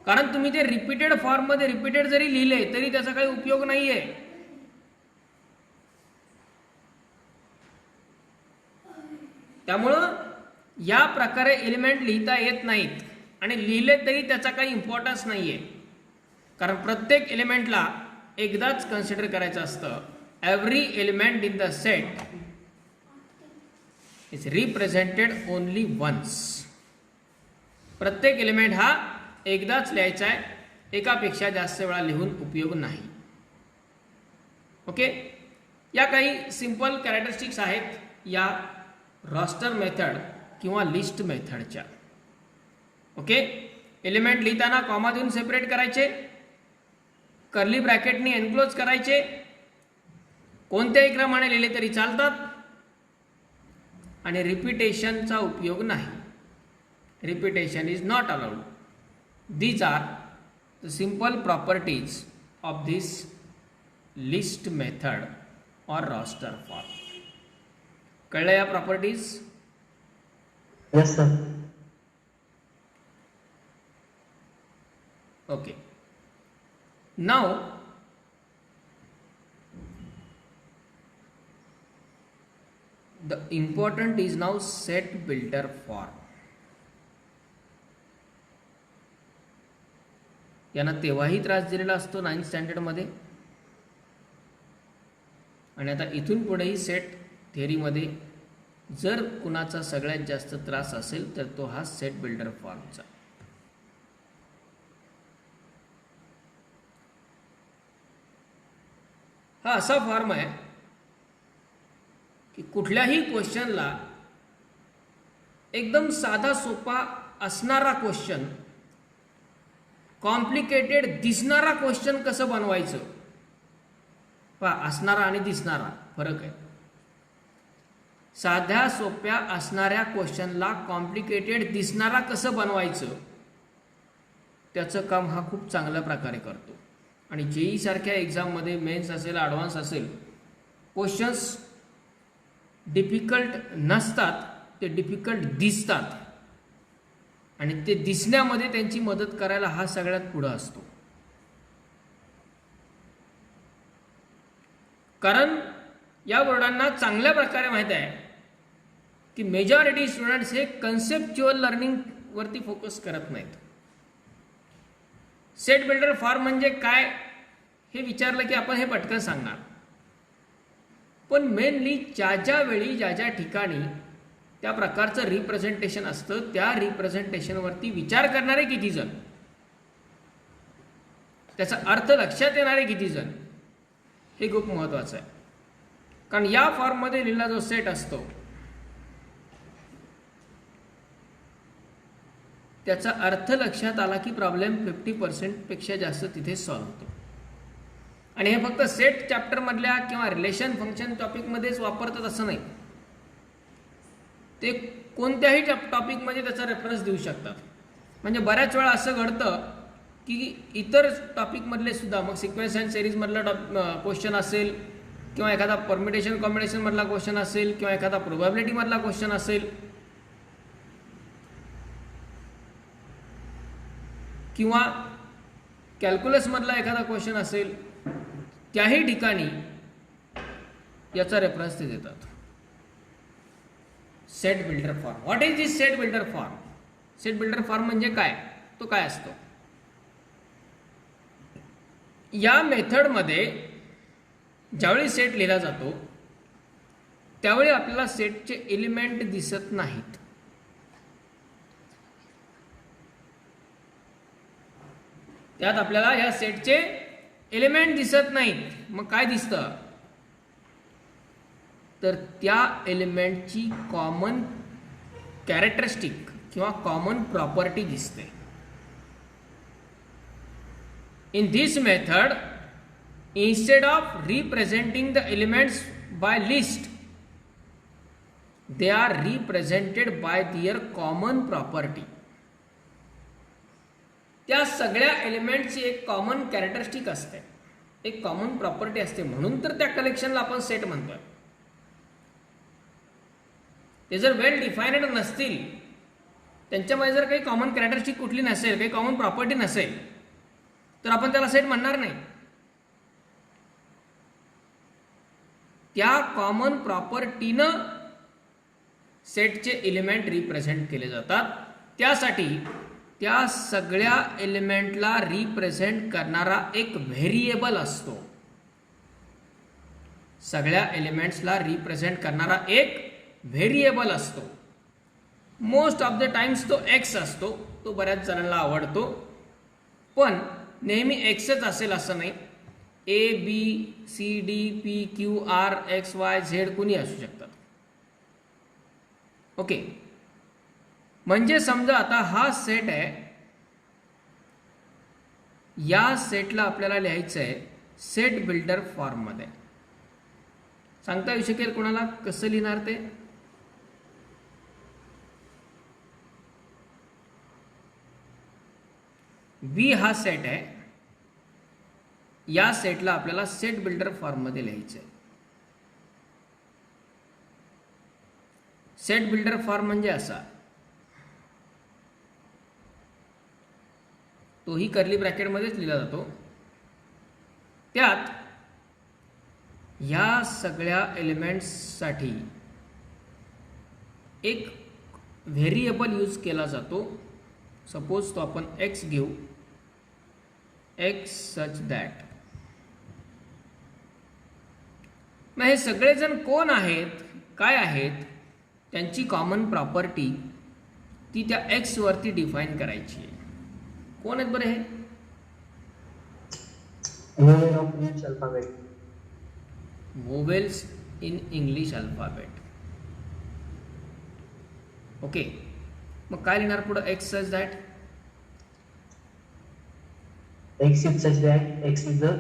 कारण तुम्ही ते रिपीटेड फॉर्ममध्ये रिपीटेड जरी लिहिले तरी त्याचा काही उपयोग नाहीये. त्यामुळं या प्रकारे एलिमेंट लिहिता येत नाहीत आणि लिहिले तरी त्याचा काही इम्पॉर्टन्स नाहीये. कारण प्रत्येक एलिमेंटला एकदाच कन्सिडर करायचं असतं. Every element in the set is represented only once. प्रत्येक एलिमेंट हा एकदाच लिहायचा आहे, एकापेक्षा जास्त वेळा लिहून उपयोग नाही. ओके, या काही सिंपल कॅरेक्टरिस्टिक्स आहेत या रॉस्टर मेथड किंवा लिस्ट मेथडच्या. ओके, एलिमेंट लिहिताना कॉमा देऊन सेपरेट करायचे, कर्ली ब्रॅकेटनी एनक्लोज करायचे, कोणत्याही क्रमाने लिहिले तरी चालतात आणि रिपीटेशनचा उपयोग नाही. Repetition is not allowed. These are the simple properties of this list method or roster form. कळलं या properties? Yes, sir. Okay. Now, the important is now set builder form. यांना तेव्हाही त्रास दिलेला असतो 9th स्टँडर्डमध्ये आणि आता इथून पुढेही सेट थिअरीमध्ये जर कुणाचा सगळ्यात जास्त त्रास असेल तर तो हा सेट बिल्डर फॉर्मचा. हा असा फॉर्म आहे की कुठल्याही क्वेश्चनला एकदम साधा सोपा असणारा क्वेश्चन कॉम्प्लिकेटेड दिसणारा क्वेश्चन कसं बनवायचं. पहा, असणारा आणि दिसणारा फरक आहे. साध्या सोप्या असणाऱ्या क्वेश्चनला कॉम्प्लिकेटेड दिसणारा कसं बनवायचं त्याचं काम हा खूप चांगल्या प्रकारे करतो. आणि जेई सारख्या एक्झाममध्ये मेन्स असेल ॲडव्हान्स असेल क्वेश्चन्स डिफिकल्ट नसतात, ते डिफिकल्ट दिसतात आणि ते दिसण्यामध्ये त्यांची मदत करायला हा सगळ्यात पुढं असतो. कारण या बोर्डांना चांगल्या प्रकारे माहीत आहे की मेजॉरिटी स्टुडंट्स हे कन्सेप्च्युअल लर्निंग वरती फोकस करत नाहीत. सेट बिल्डर फॉर्म म्हणजे काय हे विचारलं की आपण हे पटकन सांगणार, पण मेनली ज्या वेळी ज्या ठिकाणी त्या प्रकारचं रिप्रेझेंटेशन असतं त्या रिप्रेझेंटेशनवरती विचार करणारे किती जण, त्याचा अर्थ लक्षात येणारे किती जण, हे खूप महत्त्वाचं आहे. कारण या फॉर्ममध्ये लिहिलेला जो सेट असतो त्याचा अर्थ लक्षात आला की प्रॉब्लेम 50% पेक्षा जास्त तिथे सॉल्व्ह होतो. आणि हे फक्त सेट चॅप्टरमधल्या किंवा रिलेशन फंक्शन टॉपिकमध्येच वापरतात असं नाही, ते कोणत्याही टॉपिकमध्ये त्याचा रेफरन्स देऊ शकतात. म्हणजे बऱ्याच वेळा असं घडतं की इतर टॉपिकमधले सुद्धा, मग सिक्वेन्स अँड सिरीजमधला क्वेश्चन असेल किंवा एखादा परमिटेशन कॉम्बिनेशनमधला क्वेश्चन असेल किंवा एखादा प्रोबॅबिलिटीमधला क्वेश्चन असेल किंवा कॅल्क्युलसमधला एखादा क्वेश्चन असेल, त्याही ठिकाणी याचा रेफरन्स ते देतात. Set builder form. What is this set builder form? Set builder form म्हणजे काय, तो काय असतो? या मेथडमध्ये ज्यावेळी सेट लिहिला जातो त्यावेळी आपल्याला सेटचे एलिमेंट दिसत नाहीत. त्यात आपल्याला या सेटचे एलिमेंट दिसत नाहीत. मग काय दिसतं? तर त्या एलिमेंटची कॉमन कॅरेक्टरिस्टिक किंवा कॉमन प्रॉपर्टी दिसते. In this method, instead of representing the elements by list, they are represented by their common property. त्या सगळ्या एलिमेंटची एक कॉमन कॅरेक्टरिस्टिक असते एक कॉमन प्रॉपर्टी असते, म्हणून तर त्या कलेक्शनला आपण सेट म्हणतोय. ते जर वेल डिफाइन्ड नसतील, त्यांच्यामध्ये जर काही कॉमन कॅरेक्टरिस्टिक कुठली नसेल, काही कॉमन प्रॉपर्टी नसेल, तर आपण त्याला सेट म्हणणार नाही. त्या कॉमन प्रॉपर्टीनं सेटचे एलिमेंट रिप्रेझेंट केले जातात. त्यासाठी त्या सगळ्या एलिमेंटला रिप्रेझेंट करणारा एक व्हेरिएबल असतो. सगळ्या एलिमेंट्सला रिप्रेझेंट करणारा एक व्हेरिएबल असतो. मोस्ट ऑफ द टाइम्स तो एक्स असतो. तो बऱ्याच जणांना आवडतो, पण नेहमी एक्सच असेल असं नाही. A B C D P Q R X Y Z कुणी असू शकतात. ओके, म्हणजे समजा आता हा सेट आहे. या सेटला आपल्याला लिहायचं आहे सेट बिल्डर फॉर्ममध्ये. सांगता येऊ शकेल कोणाला कसं लिहिणार ते? बी हा सेट आहे. या सेटला आपल्याला सेट बिल्डर फॉर्ममध्ये लिहायचं आहे. सेट बिल्डर फॉर्म म्हणजे असा, तोही कर्ली ब्रॅकेटमध्येच लिहिला जातो. त्यात ह्या सगळ्या एलिमेंट्ससाठी एक व्हेरिएबल यूज केला जातो. सपोज तो आपण एक्स घेऊ, एक्स सच दॅट. मग हे सगळेजण कोण आहेत, काय आहेत, त्यांची कॉमन प्रॉपर्टी ती त्या एक्स वरती डिफाईन करायची आहे. कोण आहेत बरं हे? Vowel of each alphabet. Vowels in English alphabet. Okay, मग काय लिहिणार पुढं? X such that. X is such that X is the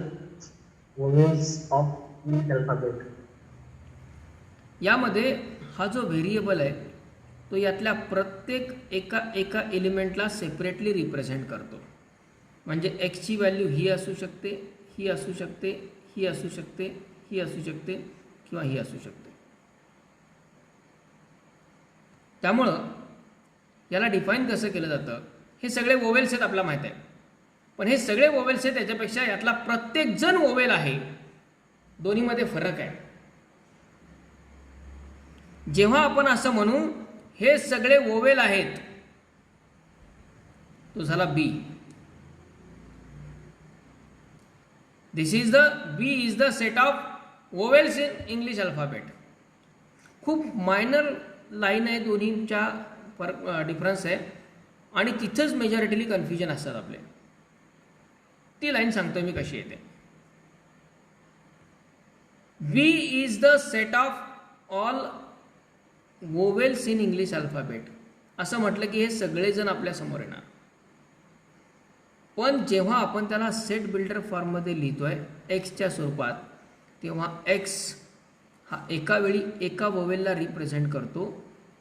vowels of each alphabet. यामध्ये हा जो व्हेरिएबल आहे तो यातल्या प्रत्येक एका एलिमेंटला सेपरेटली रिप्रेझेंट करतो. म्हणजे एक्सची व्हॅल्यू ही असू शकते, ही असू शकते, ही असू शकते, ही असू शकते किंवा ही असू शकते. त्यामुळं याला डिफाईन कसं केलं जातं? हे सगळे वोवेल्स आहेत आपल्याला माहीत आहे, पण हे सगळे वोवेल्स आहेत त्याच्यापेक्षा यातला प्रत्येक जण वोवेल आहे. दोन्हीमध्ये फरक आहे. जेव्हा आपण असं म्हणू हे सगळे वोवेल आहेत, तो झाला B. This is the B is the set of vowels in English alphabet. खूप मायनर लाईन आहे, दोन्हीच्या फरक डिफरन्स आहे आणि तिथंच मेजॉरिटीली कन्फ्युजन असतात आपले. ती लाईन सांगतो मी कशी येते. B is the set of all vowels in English alphabet असं म्हटलं की हे सगळेजण आपल्या समोर येणार. पण जेव्हा आपण त्याला सेट बिल्डर फॉर्ममध्ये लिहितोय एक्सच्या स्वरूपात, तेव्हा एक्स हा एका वेळी एका वोवेलला रिप्रेझेंट करतो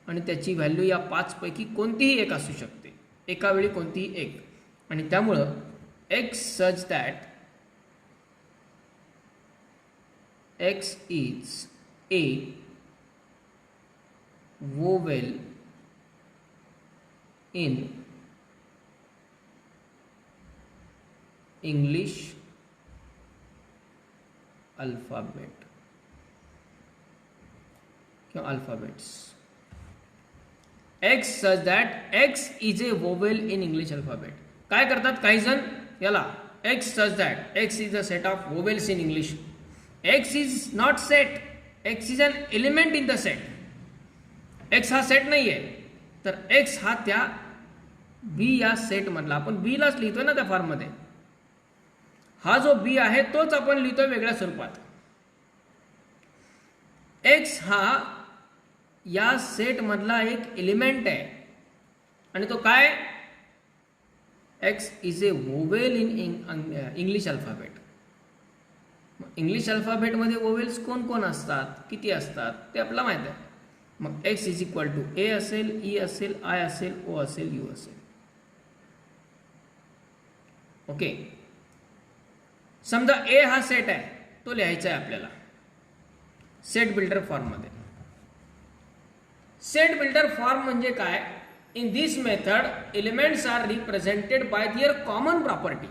आणि त्याची व्हॅल्यू या 5 पैकी कोणतीही एक असू शकते, एका वेळी कोणतीही एक. आणि त्यामुळं x such that x is A vowel in English alphabet किंवा alphabets. X such that X is a vowel in English alphabet. काय करतात काही जण याला X such that X is a set of vowels in English. X is not set. X is an element in the set. X हा set नाही आहे, तर x हा त्या बी या सेटमधला, आपण बीलाच लिहितोय ना त्या फॉर्ममध्ये. हा जो बी आहे तोच आपण लिहितोय वेगळ्या स्वरूपात. एक्स हा या सेटमधला एक एलिमेंट आहे आणि तो काय? X is a vowel in English alphabet. English अल्फाबेटमध्ये वोवेल्स कोण कोण असतात, किती असतात ते आपल्याला माहित आहे. मग एक्स इज इक्वल टू ए असेल, ई असेल, आय असेल, ओ असेल, यू असेल. ओके, समजा ए हा सेट आहे, तो लिहायचा आहे आपल्याला सेट बिल्डर फॉर्ममध्ये. सेट बिल्डर फॉर्म म्हणजे काय? In this method elements are represented by their common property.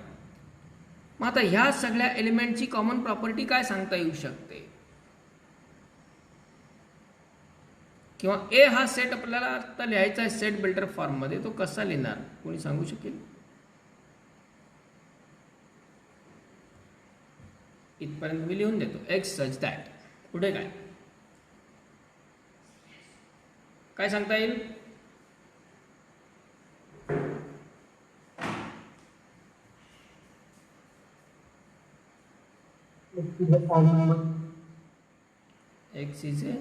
मग आता ह्या सगळ्या एलिमेंटची कॉमन प्रॉपर्टी काय सांगता येऊ शकते? किंवा ए हा सेट आपल्याला आता लिहायचा आहे सेट बिल्डर फॉर्ममध्ये, तो कसा लिहिणार कोणी सांगू शकेल? इथपर्यंत मी लिहून देतो. X such that. पुढे काय सांगता येईल? X is the odd number. X is A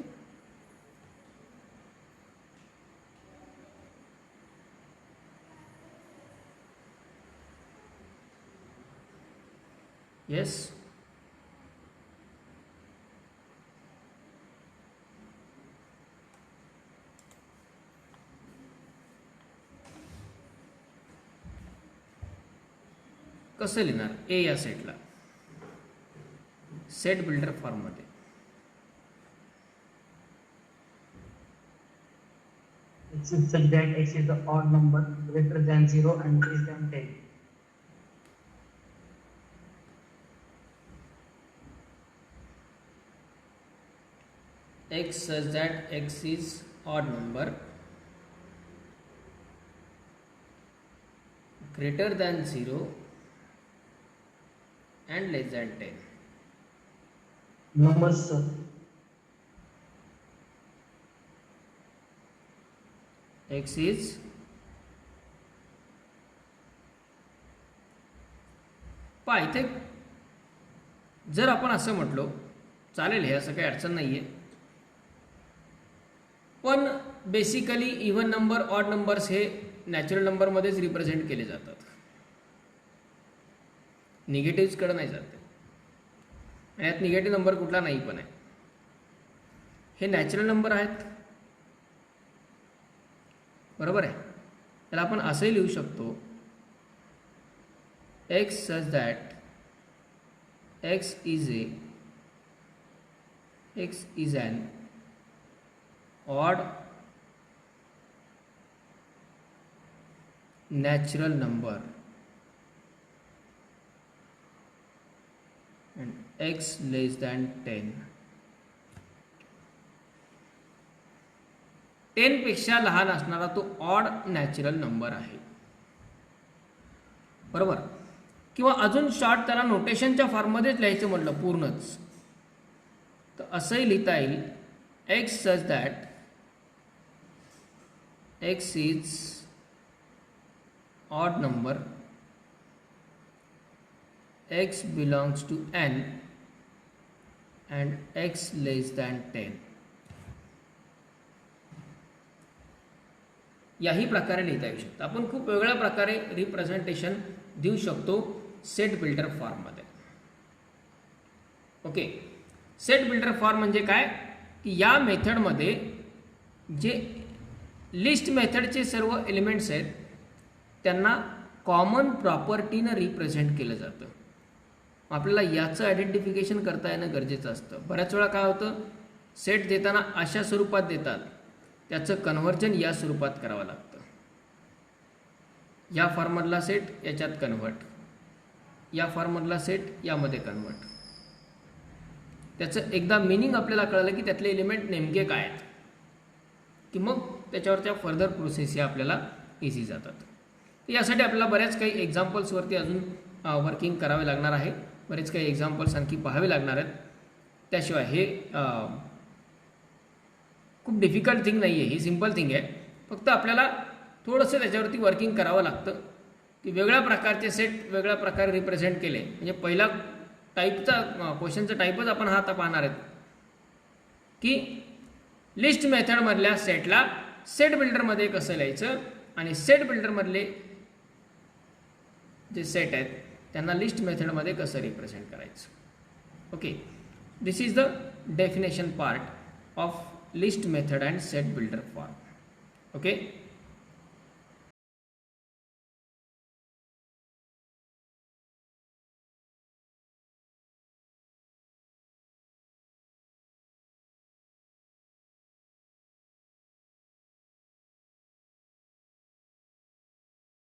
yes. कसं लिहिणार ए या सेटला सेट बिल्डर फॉर्ममध्ये? X is such that X is the odd number greater than 0 and less than 10. X such that X is odd number greater than 0 and less than 10. Numbers, sir. X is पहा इथे जर आपण असं म्हटलो चालेल, हे असं काही अडचण नाही आहे. पण basically even number odd numbers हे नॅचरल नंबरमध्येच रिप्रेझेंट केले जातात, निगेटिव्हकडे नाही जाते. आणि यात निगेटिव्ह नंबर कुठला नाही पण आहे. हे नॅचरल नंबर आहेत, बरोबर आहे. त्याला आपण असंही लिहू शकतो x such that x is an odd natural number and x less than 10. 10 पेक्षा लहान असणारा तो ऑड नॅचरल नंबर आहे, बरोबर. किंवा अजून शॉर्ट त्याला नोटेशनच्या फॉर्ममध्येच लिहायचं म्हटलं पूर्णच, तर असंही लिहिता येईल x such that x is odd number x belongs to n and x less than 10. याही प्रकारे लिहिता येऊ शकतं. आपण खूप वेगळ्या प्रकारे रिप्रेझेंटेशन देऊ शकतो सेट बिल्डर फॉर्ममध्ये. ओके, सेट बिल्डर फॉर्म म्हणजे काय की या मेथडमध्ये जे लिस्ट मेथडचे सर्व एलिमेंट्स आहेत त्यांना कॉमन प्रॉपर्टीनं रिप्रेझेंट केलं जातं. आपल्याला याचं आयडेंटिफिकेशन करता येणं गरजेचं असतं. बऱ्याच वेळा काय होतं, सेट देताना अशा स्वरूपात देतात, त्याचं कन्व्हर्जन या स्वरूपात करावं लागतं. या फॉर्ममधला सेट याच्यात कन्व्हर्ट, या फॉर्ममधला सेट यामध्ये कन्व्हर्ट. त्याचं एकदा मिनिंग आपल्याला कळलं की त्यातले एलिमेंट नेमके काय आहेत, की मग त्याच्यावरच्या फर्दर प्रोसेस या आपल्याला इझी जातात. यासाठी आपल्याला बऱ्याच काही एक्झाम्पल्सवरती अजून वर्किंग करावे लागणार आहे. बरेच काही एक्झाम्पल्स आणखी पाहावे लागणार आहेत. त्याशिवाय हे खूप डिफिकल्ट थिंग नाही आहे, ही सिम्पल थिंग आहे. फक्त आपल्याला थोडंसं त्याच्यावरती वर्किंग करावं लागतं की वेगळ्या प्रकारचे सेट वेगळ्या प्रकारे रिप्रेझेंट केले. म्हणजे पहिला टाईपचा क्वेश्चनचा टाईपच आपण हा आता पाहणार आहेत की लिस्ट मेथडमधल्या सेटला सेट बिल्डरमध्ये कसं लिहायचं आणि सेट बिल्डरमधले जे सेट आहेत त्यांना लिस्ट मेथडमध्ये कसं रिप्रेझेंट करायचं. Okay, this is the definition part of list method and set builder form. Okay.